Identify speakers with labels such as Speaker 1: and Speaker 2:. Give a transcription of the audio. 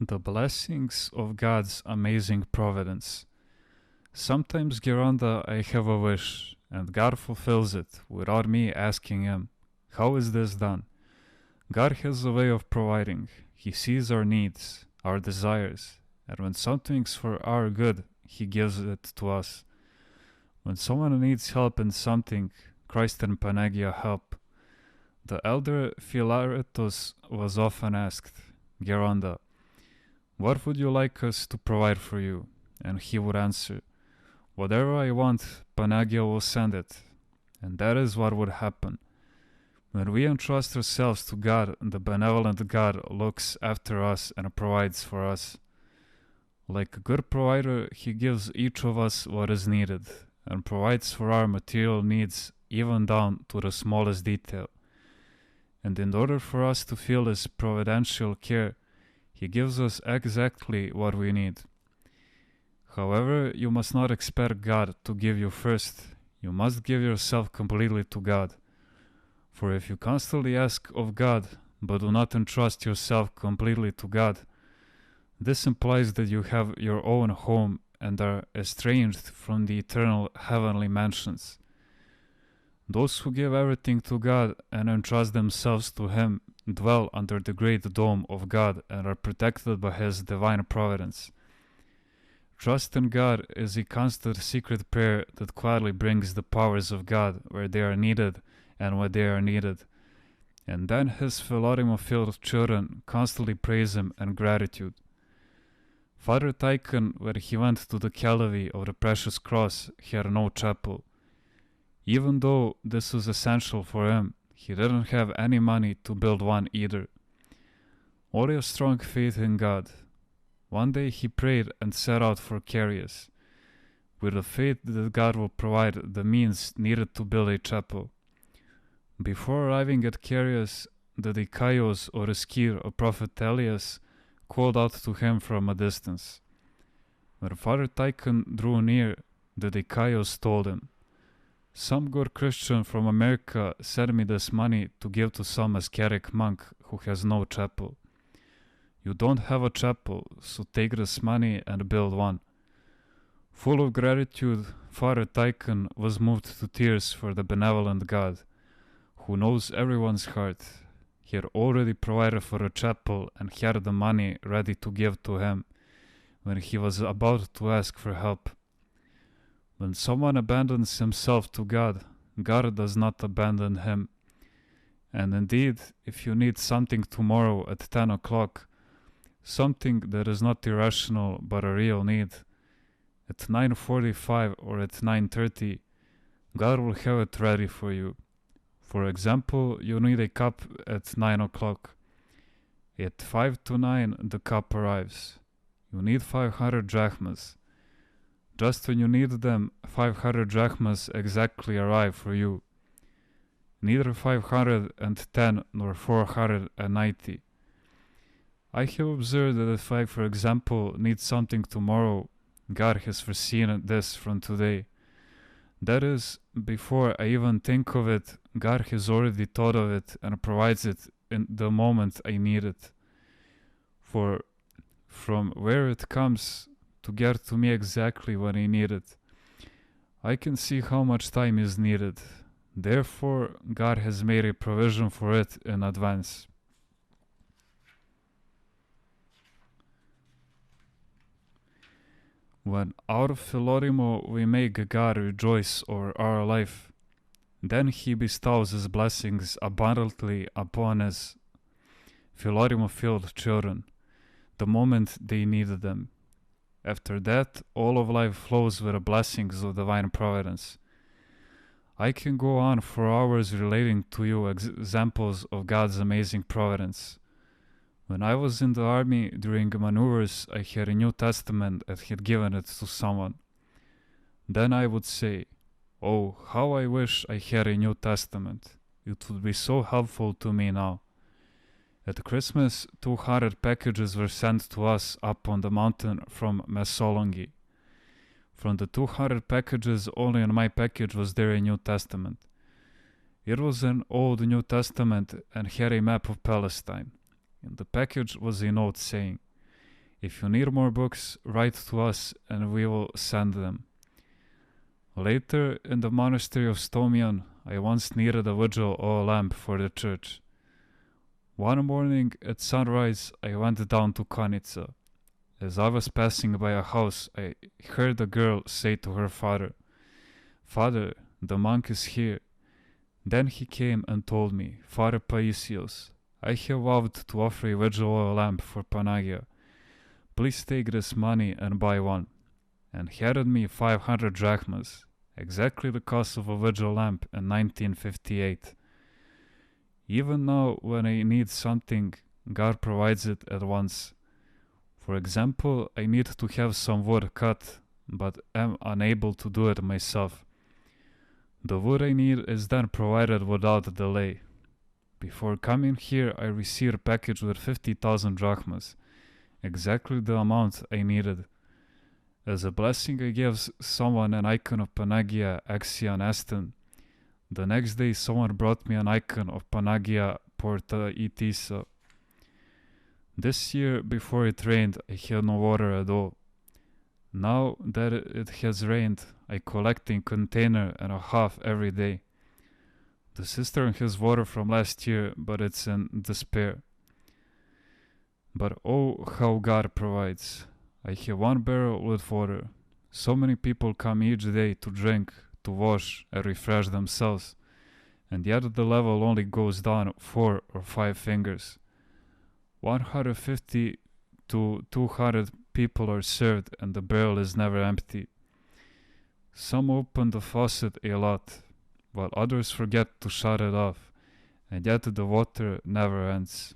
Speaker 1: The blessings of God's amazing providence. Sometimes, Gironda, I have a wish, and God fulfills it without me asking Him, how is this done? God has a way of providing. He sees our needs, our desires, and when something's for our good, He gives it to us. When someone needs help in something, Christ and Panagia help. The elder Philaretus was often asked, Gironda, what would you like us to provide for you? And he would answer, whatever I want, Panagia will send it. And that is what would happen. When we entrust ourselves to God, the benevolent God looks after us and provides for us. Like a good provider, He gives each of us what is needed and provides for our material needs even down to the smallest detail. And in order for us to feel His providential care, He gives us exactly what we need. However, you must not expect God to give you first. You must give yourself completely to God. For if you constantly ask of God, but do not entrust yourself completely to God, this implies that you have your own home and are estranged from the eternal heavenly mansions. Those who give everything to God and entrust themselves to Him dwell under the great dome of God and are protected by His divine providence. Trust in God is a constant secret prayer that quietly brings the powers of God where they are needed and when they are needed. And then His Philarimo-filled children constantly praise Him in gratitude. Father Tychon, when he went to the Calvary of the Precious Cross, had no chapel. Even though this was essential for him, he didn't have any money to build one either. Only a strong faith in God. One day he prayed and set out for Carius, with the faith that God will provide the means needed to build a chapel. Before arriving at Carius, the Dikaios or Eskir of Prophet Elias called out to him from a distance. When Father Tychon drew near, the Dikaios told him, some good Christian from America sent me this money to give to some ascetic monk who has no chapel. You don't have a chapel, so take this money and build one. Full of gratitude, Father Tychon was moved to tears for the benevolent God, who knows everyone's heart. He had already provided for a chapel and had the money ready to give to him when he was about to ask for help. When someone abandons himself to God, God does not abandon him. And indeed, if you need something tomorrow at 10 o'clock, something that is not irrational but a real need, at 9:45 or at 9:30, God will have it ready for you. For example, you need a cup at 9 o'clock. At 5 to 9, the cup arrives. You need 500 drachmas. Just when you need them, 500 drachmas exactly arrive for you. Neither 510 nor 490. I have observed that if I, for example, need something tomorrow, God has foreseen this from today. That is, before I even think of it, God has already thought of it and provides it in the moment I need it. For from where it comes to get to me exactly when I need it, I can see how much time is needed. Therefore, God has made a provision for it in advance. When out of Philorimo we make God rejoice over our life, then He bestows His blessings abundantly upon His Philorimo-filled children, the moment they needed them. After that, all of life flows with the blessings of divine providence. I can go on for hours relating to you examples of God's amazing providence. When I was in the army during maneuvers, I had a New Testament and had given it to someone. Then I would say, oh, how I wish I had a New Testament. It would be so helpful to me now. At Christmas, 200 packages were sent to us up on the mountain from Mesolongi. From the 200 packages, only in my package was there a New Testament. It was an old New Testament and had a map of Palestine. In the package was a note saying, If you need more books, write to us and we will send them. Later, in the monastery of Stomian, I once needed a vigil oil lamp for the church. One morning at sunrise, I went down to Konica. As I was passing by a house, I heard a girl say to her father, "Father, the monk is here." Then he came and told me, "Father Paisios, I have vowed to offer a vigil oil lamp for Panagia. Please take this money and buy one," and handed me 500 drachmas, exactly the cost of a vigil lamp in 1958. Even now, when I need something, God provides it at once. For example, I need to have some wood cut, but am unable to do it myself. The wood I need is then provided without delay. Before coming here, I received a package with 50,000 drachmas, exactly the amount I needed. As a blessing, I gave someone an icon of Panagia Axion Aston. The next day, someone brought me an icon of Panagia Porta Itisa. This year, before it rained, I had no water at all. Now that it has rained, I collect a container and a half every day. The cistern has water from last year, but it's in despair. But oh, how God provides. I have one barrel with water. So many people come each day to drink, to wash, and refresh themselves, and yet the level only goes down 4 or 5 fingers. 150 to 200 people are served and the barrel is never empty. Some open the faucet a lot, while others forget to shut it off, and yet the water never ends.